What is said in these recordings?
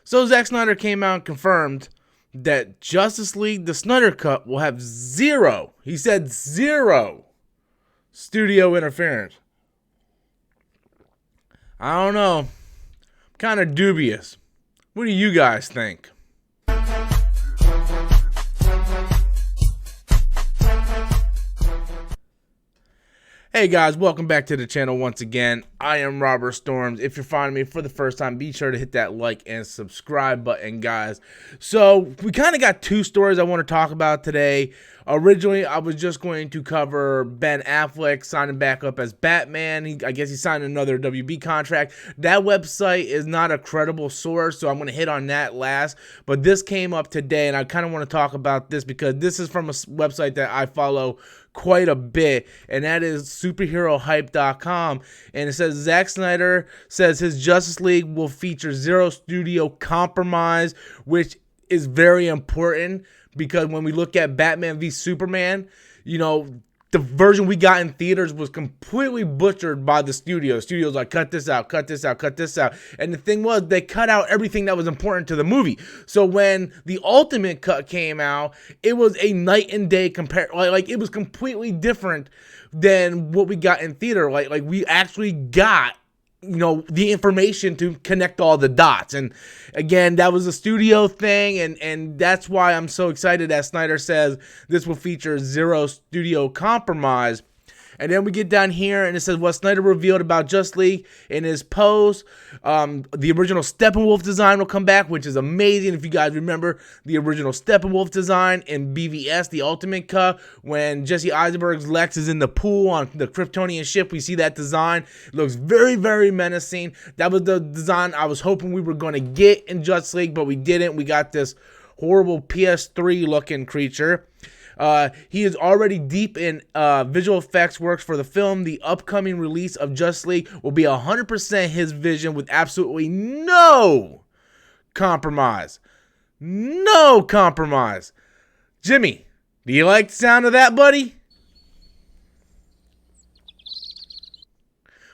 So Zack Snyder came out and confirmed that Justice League, the Snyder Cut, will have zero, he said zero, studio interference. I don't know. I'm kind of dubious. What do you guys think? Hey guys, welcome back to the channel once again. I am Robert Storms. If you're finding me for the first time, be sure to hit that like and subscribe button, guys. So we kind of got two stories I want to talk about today. Originally, I was just going to cover Ben Affleck signing back up as Batman. I guess he signed another WB contract. That website is not a credible source, so I'm going to hit on that last. But this came up today, and I kind of want to talk about this because this is from a website that I follow quite a bit, and that is superherohype.com. And it says Zack Snyder says his Justice League will feature zero studio compromise, which is very important because when we look at Batman v Superman, you know, the version we got in theaters was completely butchered by the studio. Studios like, cut this out, cut this out, cut this out. And the thing was, they cut out everything that was important to the movie. So when the ultimate cut came out, it was a night and day like it was completely different than what we got in theater. Like we actually got, you know, the information to connect all the dots. And again, that was a studio thing, and that's why I'm so excited that Snyder says this will feature zero studio compromise. And then we get down here, and it says what Snyder revealed about Justice League in his post. The original Steppenwolf design will come back, which is amazing. If you guys remember the original Steppenwolf design in BVS, the Ultimate Cut, when Jesse Eisenberg's Lex is in the pool on the Kryptonian ship, we see that design. It looks very, very menacing. That was the design I was hoping we were going to get in Justice League, but we didn't. We got this horrible PS3-looking creature. He is already deep in visual effects works for the film. The upcoming release of Justice League will be 100% his vision with absolutely no compromise. No compromise. Jimmy, do you like the sound of that, buddy?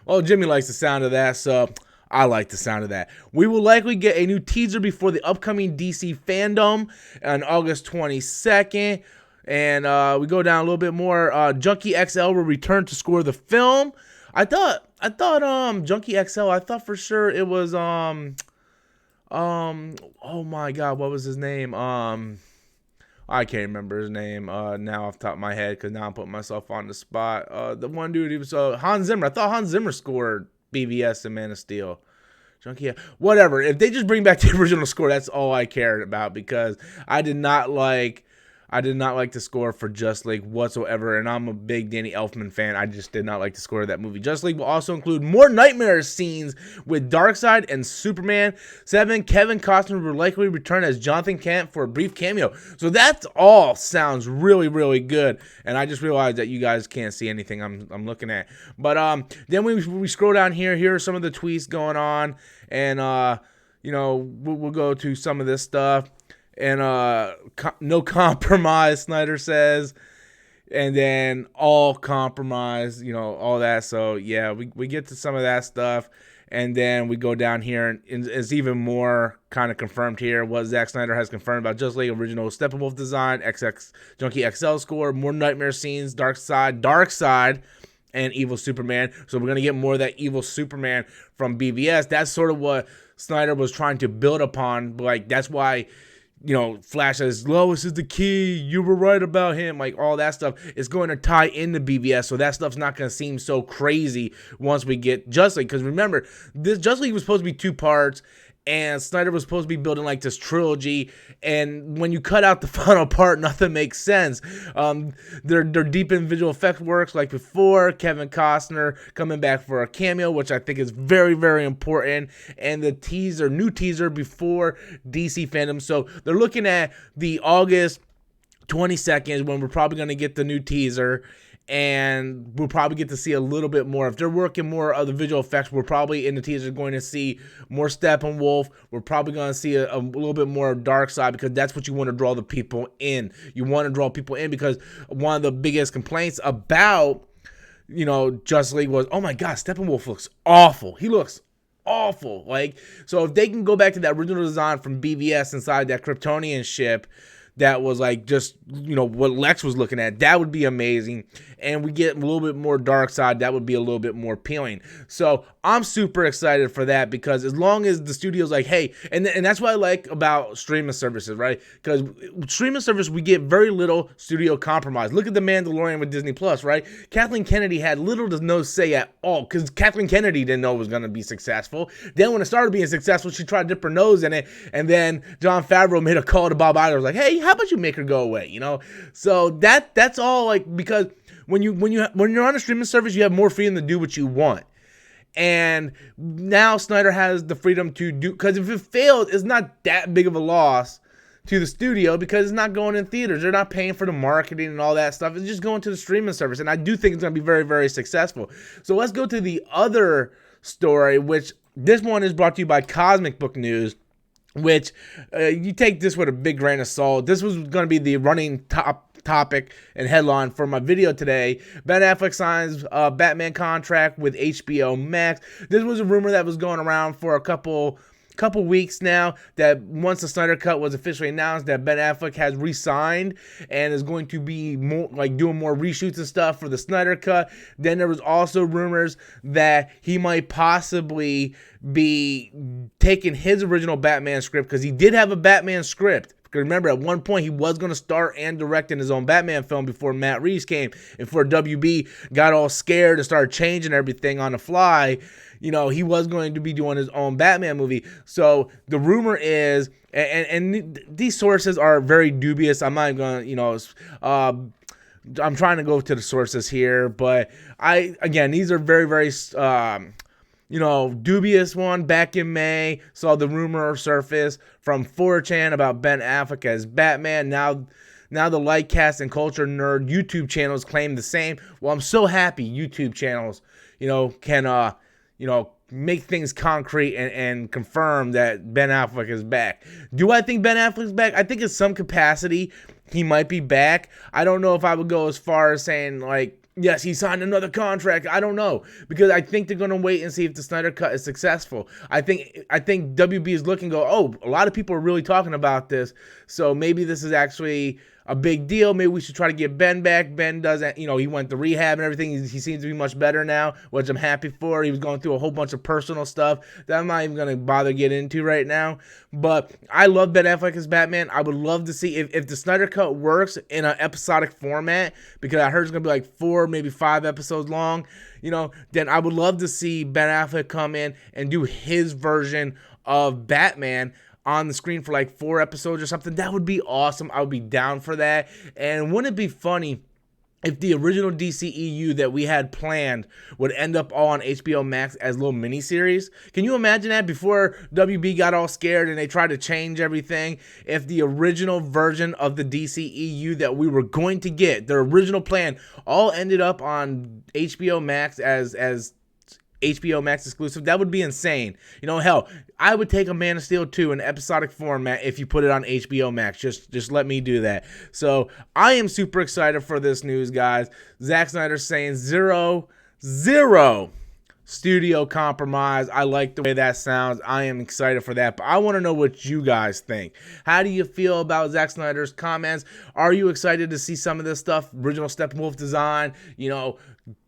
Well, Jimmy likes the sound of that, so I like the sound of that. We will likely get a new teaser before the upcoming DC Fandom on August 22nd. And we go down a little bit more. Junkie XL will return to score the film. I thought Junkie XL, I thought for sure it was oh my god, what was his name? I can't remember his name now off the top of my head because now I'm putting myself on the spot. The one dude, he was Hans Zimmer. I thought Hans Zimmer scored BVS and Man of Steel. Junkie, whatever. If they just bring back the original score, that's all I cared about because I did not like the score for Justice League whatsoever, and I'm a big Danny Elfman fan. I just did not like the score of that movie. Justice League will also include more nightmare scenes with Darkseid and Superman. 7. Kevin Costner will likely return as Jonathan Kent for a brief cameo. So that all sounds really, really good, and I just realized that you guys can't see anything I'm looking at. But then we scroll down here. Here are some of the tweets going on, and you know, we'll go to some of this stuff. And no compromise, Snyder says, and then all compromise, you know, all that. So yeah, we get to some of that stuff, and then we go down here, and it's even more kind of confirmed here what Zack Snyder has confirmed about Justice League original Steppenwolf design, Junkie XL score, more nightmare scenes, Darkseid, and Evil Superman. So we're gonna get more of that Evil Superman from BVS. That's sort of what Snyder was trying to build upon. Like that's why, you know, Flash says, Lois is the key, you were right about him, like all that stuff is going to tie into BVS, so that stuff's not going to seem so crazy once we get Justice League, because remember, this Justice League was supposed to be 2 parts, and Snyder was supposed to be building like this trilogy, and when you cut out the final part, nothing makes sense. They're deep in visual effects works like before. Kevin Costner coming back for a cameo, which I think is very, very important, and the new teaser before DC Fandom. So they're looking at the August 22nd when we're probably going to get the new teaser, and we'll probably get to see a little bit more. If they're working more of the visual effects, we're probably in the teaser going to see more Steppenwolf. We're probably going to see a little bit more Darkseid, because that's what you want to draw the people in. You want to draw people in because one of the biggest complaints about, you know, Justice League was, oh my God, Steppenwolf looks awful. He looks awful. Like, so if they can go back to that original design from BVS inside that Kryptonian ship that was like just, you know, what Lex was looking at, that would be amazing. And we get a little bit more dark side, that would be a little bit more appealing. So I'm super excited for that, because as long as the studio's like, hey, and that's what I like about streaming services, right? Because streaming service, we get very little studio compromise. Look at The Mandalorian with Disney Plus, right? Kathleen Kennedy had little to no say at all, because Kathleen Kennedy didn't know it was going to be successful. Then when it started being successful, she tried to dip her nose in it, and then Jon Favreau made a call to Bob Iger, was like, hey, how about you make her go away, you know? So that's all, like, because when you're on a streaming service, you have more freedom to do what you want. And now Snyder has the freedom to do, because if it failed, it's not that big of a loss to the studio, because it's not going in theaters. They're not paying for the marketing and all that stuff. It's just going to the streaming service. And I do think it's going to be very, very successful. So let's go to the other story, which this one is brought to you by Cosmic Book News, which you take this with a big grain of salt. This was going to be the running topic and headline for my video today. Ben Affleck signs a Batman contract with HBO Max. This was a rumor that was going around for a couple weeks now, that once the Snyder Cut was officially announced, that Ben Affleck has re-signed and is going to be more like doing more reshoots and stuff for the Snyder Cut. Then there was also rumors that he might possibly be taking his original Batman script, because he did have a Batman script. Remember, at one point, he was going to star and direct in his own Batman film before Matt Reeves came, and before WB got all scared and started changing everything on the fly. You know, he was going to be doing his own Batman movie. So the rumor is, and these sources are very dubious. I'm not going to, you know, I'm trying to go to the sources here, but these are very, very, you know, dubious one. Back in May, saw the rumor surface from 4chan about Ben Affleck as Batman. Now the Lightcast and Culture Nerd YouTube channels claim the same. Well, I'm so happy YouTube channels, you know, can, you know, make things concrete and confirm that Ben Affleck is back. Do I think Ben Affleck's back? I think in some capacity he might be back. I don't know if I would go as far as saying, like, yes, he signed another contract. I don't know, because I think they're going to wait and see if the Snyder Cut is successful. I think WB is looking, go, oh, a lot of people are really talking about this, so maybe this is actually a big deal. Maybe we should try to get Ben back. Ben doesn't, you know, he went to rehab and everything. He seems to be much better now, which I'm happy for. He was going through a whole bunch of personal stuff that I'm not even going to bother getting into right now. But I love Ben Affleck as Batman. I would love to see if the Snyder Cut works in an episodic format, because I heard it's going to be like 4, maybe 5 episodes long, you know, then I would love to see Ben Affleck come in and do his version of Batman on the screen for like 4 episodes or something. That would be awesome. I would be down for that. And wouldn't it be funny if the original DCEU that we had planned would end up all on HBO Max as little miniseries? Can you imagine that, before WB got all scared and they tried to change everything? If the original version of the DCEU that we were going to get, the original plan, all ended up on HBO Max as HBO Max exclusive, that would be insane. You know, hell, I would take a Man of Steel 2 in episodic format if you put it on HBO Max. Just let me do that. So I am super excited for this news, guys. Zack Snyder saying zero studio compromise. I like the way that sounds. I am excited for that, but I want to know what you guys think. How do you feel about Zack Snyder's comments? Are you excited to see some of this stuff? Original Steppenwolf design, you know,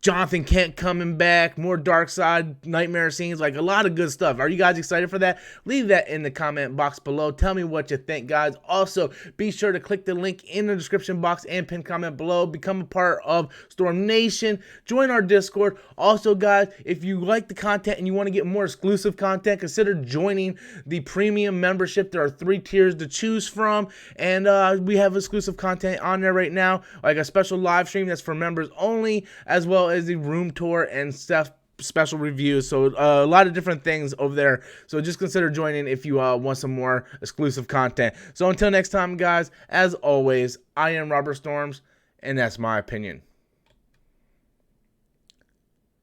Jonathan Kent coming back, more dark side nightmare scenes, like a lot of good stuff. Are you guys excited for that? Leave that in the comment box below. Tell me what you think, guys. Also, be sure to click the link in the description box and pin comment below. Become a part of Storm Nation. Join our Discord. Also, guys, if you like the content and you want to get more exclusive content, consider joining the premium membership. There are 3 tiers to choose from, and we have exclusive content on there right now, like a special live stream that's for members only, as well as the room tour and stuff, special reviews. So a lot of different things over there. So just consider joining if you want some more exclusive content. So until next time, guys, as always, I am Robert Storms, and that's my opinion.